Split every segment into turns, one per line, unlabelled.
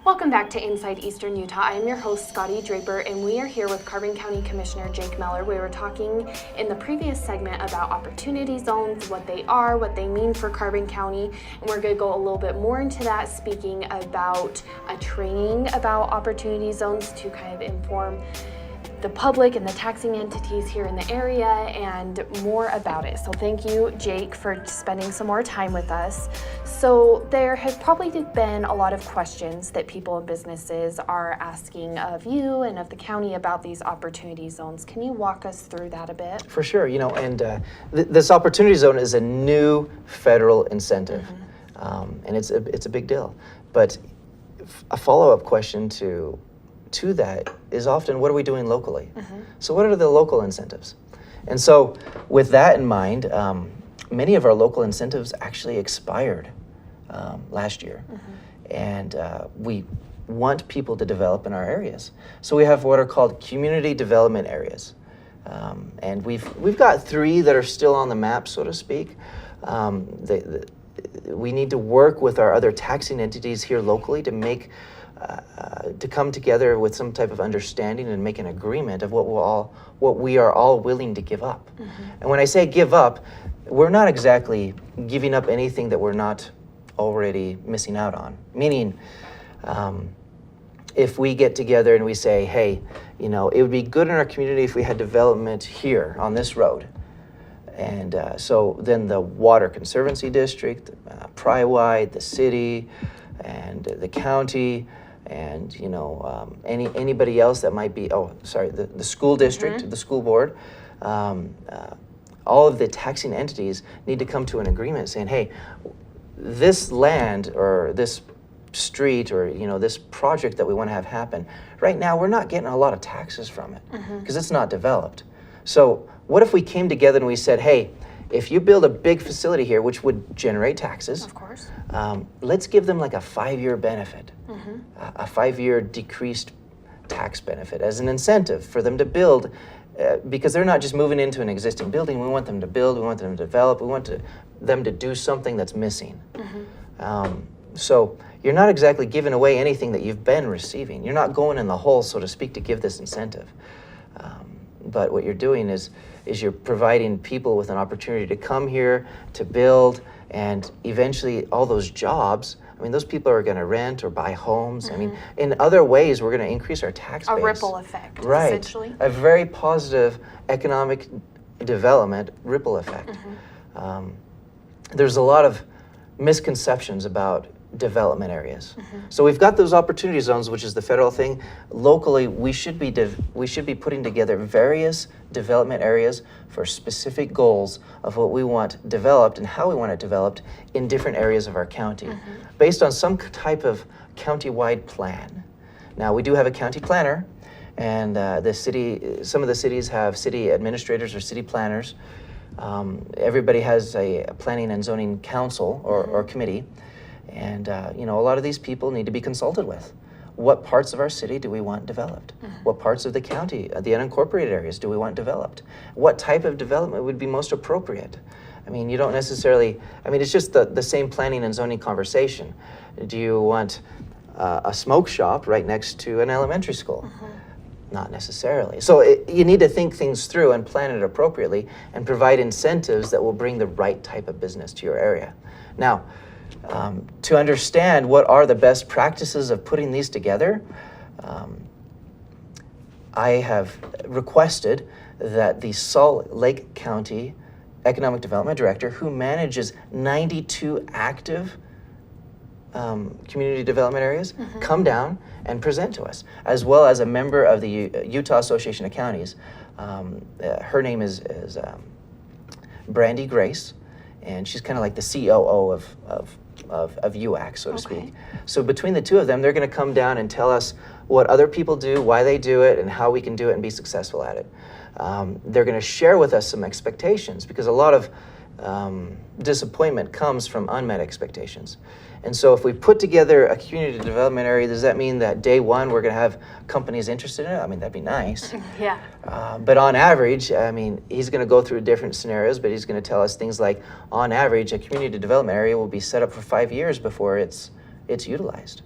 Welcome back to Inside Eastern Utah. I am your host, Scotty Draper, and we are here with Carbon County Commissioner Jake Mellor. We were talking in the previous segment about opportunity zones, what they are, what they mean for Carbon County, and we're going to go a little bit more into that, speaking about a training about opportunity zones to kind of inform the public and the taxing entities here in the area and more about it. So thank you, Jake, for spending some more time with us. So there have probably been a lot of questions that people and businesses are asking of you and of the county about these opportunity zones. Can you walk us through that a bit?
For sure, this opportunity zone is a new federal incentive, and it's a big deal. But a follow-up question to that is often, what are we doing locally? So what are the local incentives? And so with that in mind, many of our local incentives actually expired last year. And we want people to develop in our areas. So we have what are called community development areas. And we've got 3 that are still on the map, so to speak. We need to work with our other taxing entities here locally to make to come together with some type of understanding and make an agreement of what we are all willing to give up. And when I say give up, we're not exactly giving up anything that we're not already missing out on. Meaning, if we get together and we say, hey, it would be good in our community if we had development here on this road. And so then the Water Conservancy District, Pry-wide, the city, and the county, and anybody else that might be, the school district, the school board, all of the taxing entities need to come to an agreement saying, hey, this land or this street or this project that we want to have happen, right now we're not getting a lot of taxes from it because it's not developed. So what if we came together and we said, hey, if you build a big facility here, which would generate taxes,
of course,
let's give them like a 5-year benefit, a 5-year decreased tax benefit as an incentive for them to build, because they're not just moving into an existing building. We want them to build, we want them to develop, we want them to do something that's missing. So you're not exactly giving away anything that you've been receiving. You're not going in the hole, so to speak, to give this incentive. But what you're doing is you're providing people with an opportunity to come here, to build, and eventually all those jobs, those people are going to rent or buy homes. In other ways, we're going to increase our tax base.
A ripple effect,
right.
Essentially.
A very positive economic development ripple effect. There's a lot of misconceptions about development areas. So we've got those opportunity zones, which is the federal thing. Locally, we should be putting together various development areas for specific goals of what we want developed and how we want it developed in different areas of our county, based on some type of county-wide plan. Now, we do have a county planner, and some of the cities have city administrators or city planners. Everybody has a planning and zoning council or committee. And a lot of these people need to be consulted with. What parts of our city do we want developed? What parts of the county, the unincorporated areas, do we want developed? What type of development would be most appropriate? You don't necessarily, it's just the same planning and zoning conversation. Do you want a smoke shop right next to an elementary school? Not necessarily. So you need to think things through and plan it appropriately and provide incentives that will bring the right type of business to your area. Now, to understand what are the best practices of putting these together, I have requested that the Salt Lake County Economic Development Director, who manages 92 active community development areas, come down and present to us, as well as a member of the Utah Association of Counties. Her name is Brandy Grace, and she's kind of like the COO of UAC, so to speak. So between the two of them, they're going to come down and tell us what other people do, why they do it, and how we can do it and be successful at it. They're going to share with us some expectations, because a lot of disappointment comes from unmet expectations. And so if we put together a community development area, does that mean that day one we're going to have companies interested in it? That'd be nice.
Yeah.
But on average, he's going to go through different scenarios, but he's going to tell us things like, on average, a community development area will be set up for 5 years before it's utilized.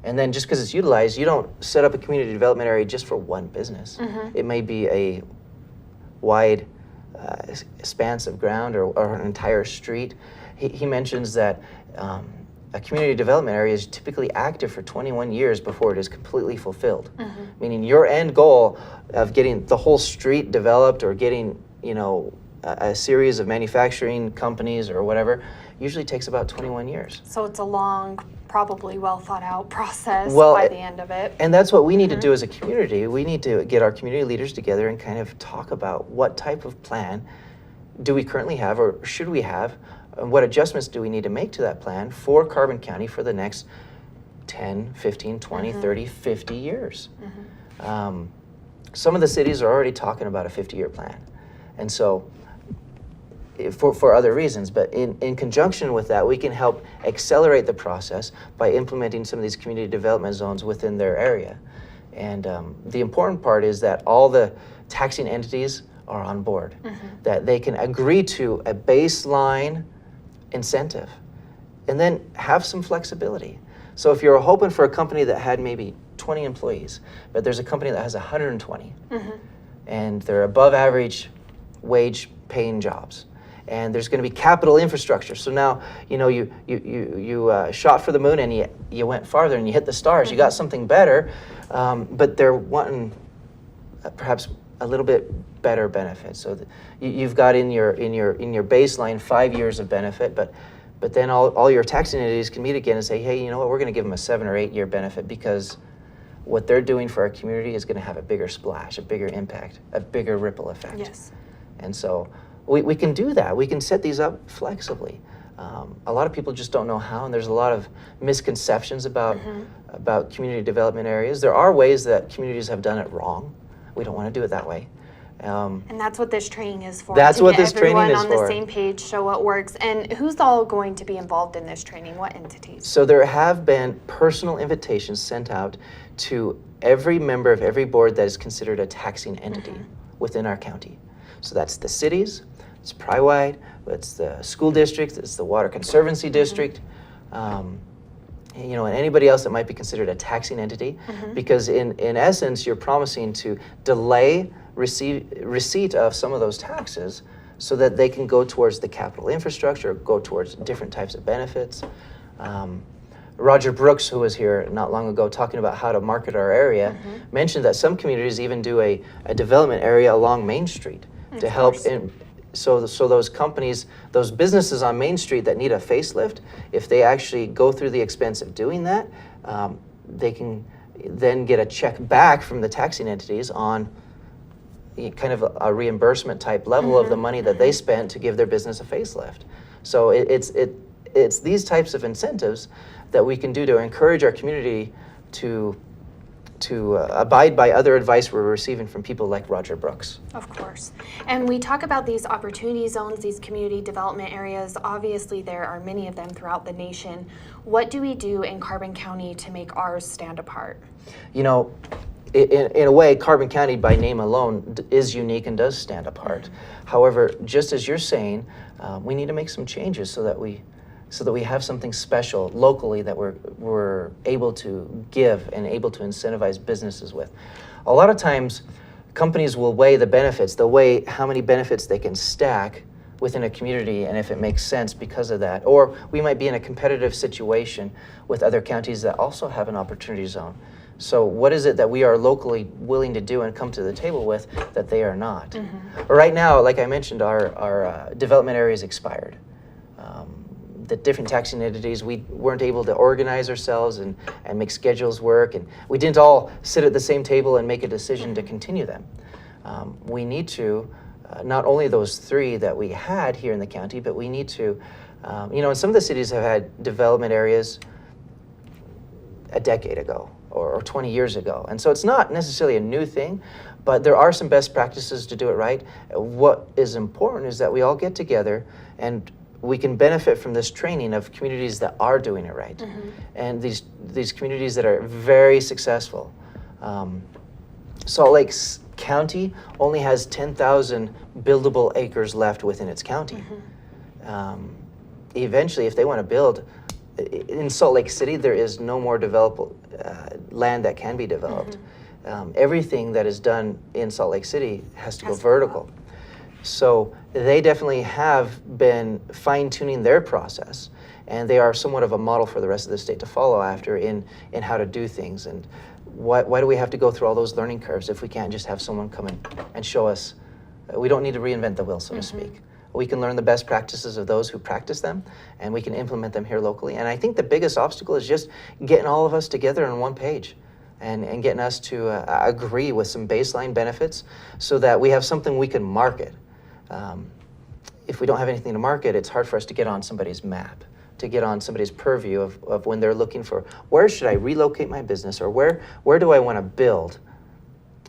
And then just because it's utilized, you don't set up a community development area just for one business. It may be a wide expanse of ground or an entire street. He mentions that a community development area is typically active for 21 years before it is completely fulfilled. Meaning your end goal of getting the whole street developed or getting, you know, a series of manufacturing companies or whatever usually takes about 21 years.
So it's a long, probably well thought out process by the end of it.
And that's what we need to do as a community. We need to get our community leaders together and kind of talk about what type of plan do we currently have or should we have, and what adjustments do we need to make to that plan for Carbon County for the next 10, 15, 20, 30, 50 years. Some of the cities are already talking about a 50-year plan. And so for other reasons, but in conjunction with that, we can help accelerate the process by implementing some of these community development zones within their area. And the important part is that all the taxing entities are on board, that they can agree to a baseline incentive and then have some flexibility. So if you're hoping for a company that had maybe 20 employees, but there's a company that has 120, and they're above average wage paying jobs, and there's going to be capital infrastructure. So now, you know, you shot for the moon and you went farther and you hit the stars. You got something better, but they're wanting perhaps a little bit better benefits. So that you've got in your baseline 5 years of benefit, but then all your taxing entities can meet again and say, hey, you know what, we're going to give them a 7 or 8 year benefit because what they're doing for our community is going to have a bigger splash, a bigger impact, a bigger ripple effect.
Yes.
And so we can do that. We can set these up flexibly. A lot of people just don't know how, and there's a lot of misconceptions about community development areas. There are ways that communities have done it wrong. We don't want to do it that way.
And that's what this training is for.
That's what this
training
training is
for. Everyone on
for.
the same page, show what works. And who's all going to be involved in this training? What entities?
So there have been personal invitations sent out to every member of every board that is considered a taxing entity within our county. So that's the cities, it's Prywide, it's the school district, it's the Water Conservancy District, you know, and anybody else that might be considered a taxing entity, because in essence, you're promising to delay receipt of some of those taxes so that they can go towards the capital infrastructure, go towards different types of benefits. Roger Brooks, who was here not long ago talking about how to market our area, mentioned that some communities even do a development area along Main Street to help so those companies, those businesses on Main Street that need a facelift, if they actually go through the expense of doing that, they can then get a check back from the taxing entities on kind of a reimbursement type level of the money that they spent to give their business a facelift. So it's these types of incentives that we can do to encourage our community to abide by other advice we're receiving from people like Roger Brooks.
Of course. And we talk about these opportunity zones, these community development areas. Obviously, there are many of them throughout the nation. What do we do in Carbon County to make ours stand apart?
You know, in a way, Carbon County by name alone is unique and does stand apart. However, just as you're saying, we need to make some changes so that we have something special locally that we're able to give and able to incentivize businesses with. A lot of times, companies will weigh the benefits. They'll weigh how many benefits they can stack within a community and if it makes sense because of that. Or we might be in a competitive situation with other counties that also have an opportunity zone. So what is it that we are locally willing to do and come to the table with that they are not? Right now, like I mentioned, our development area is expired. The different taxing entities, we weren't able to organize ourselves and make schedules work, and we didn't all sit at the same table and make a decision to continue them. We need to, not only those 3 that we had here in the county, but we need to, you know, and some of the cities have had development areas a decade ago or 20 years ago. And so it's not necessarily a new thing, but there are some best practices to do it right. What is important is that we all get together and we can benefit from this training of communities that are doing it right, and these communities that are very successful. Salt Lake County only has 10,000 buildable acres left within its county. Eventually, if they want to build in Salt Lake City, there is no more developable land that can be developed. Everything that is done in Salt Lake City has to go vertical. So they definitely have been fine-tuning their process, and they are somewhat of a model for the rest of the state to follow after in how to do things. And why do we have to go through all those learning curves if we can't just have someone come in and show us? We don't need to reinvent the wheel, so to speak. We can learn the best practices of those who practice them, and we can implement them here locally. And I think the biggest obstacle is just getting all of us together on one page and getting us to agree with some baseline benefits so that we have something we can market. If we don't have anything to market, it's hard for us to get on somebody's map, to get on somebody's purview of when they're looking for, where should I relocate my business, or where do I want to build?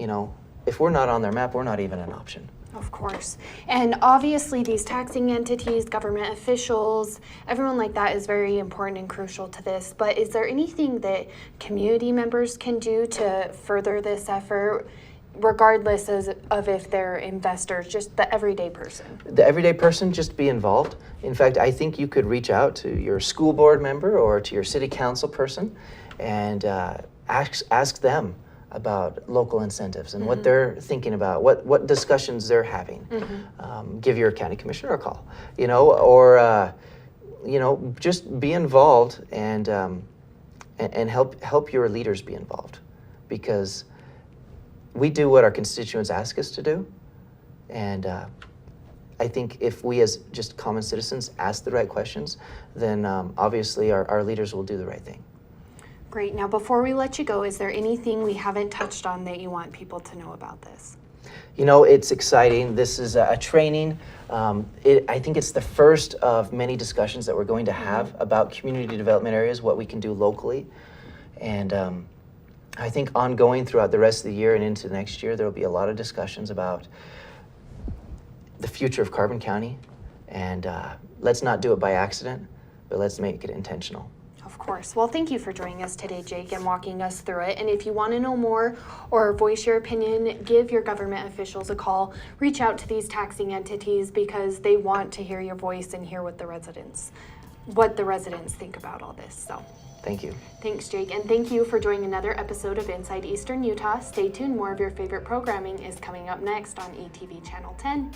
You know, if we're not on their map, we're not even an option.
Of course. And obviously these taxing entities, government officials, everyone like that is very important and crucial to this. But is there anything that community members can do to further this effort, regardless of if they're investors, just the everyday person?
The everyday person, just be involved. In fact, I think you could reach out to your school board member or to your city council person and ask them about local incentives and what they're thinking about, what discussions they're having. Give your county commissioner a call, you know, or you know, just be involved and help your leaders be involved, because we do what our constituents ask us to do, and I think if we as just common citizens ask the right questions, then obviously our leaders will do the right thing.
Great. Now, before we let you go, is there anything we haven't touched on that you want people to know about this?
You know, it's exciting. This is a training. I think it's the first of many discussions that we're going to have about community development areas, what we can do locally. And I think ongoing throughout the rest of the year and into next year, there will be a lot of discussions about the future of Carbon County. And let's not do it by accident, but let's make it intentional.
Of course. Well, thank you for joining us today, Jake, and walking us through it. And if you want to know more or voice your opinion, give your government officials a call. Reach out to these taxing entities because they want to hear your voice and hear what the residents think about all this. So
thank you.
Thanks, Jake. And thank you for joining another episode of Inside Eastern Utah. Stay tuned. More of your favorite programming is coming up next on ETV Channel 10.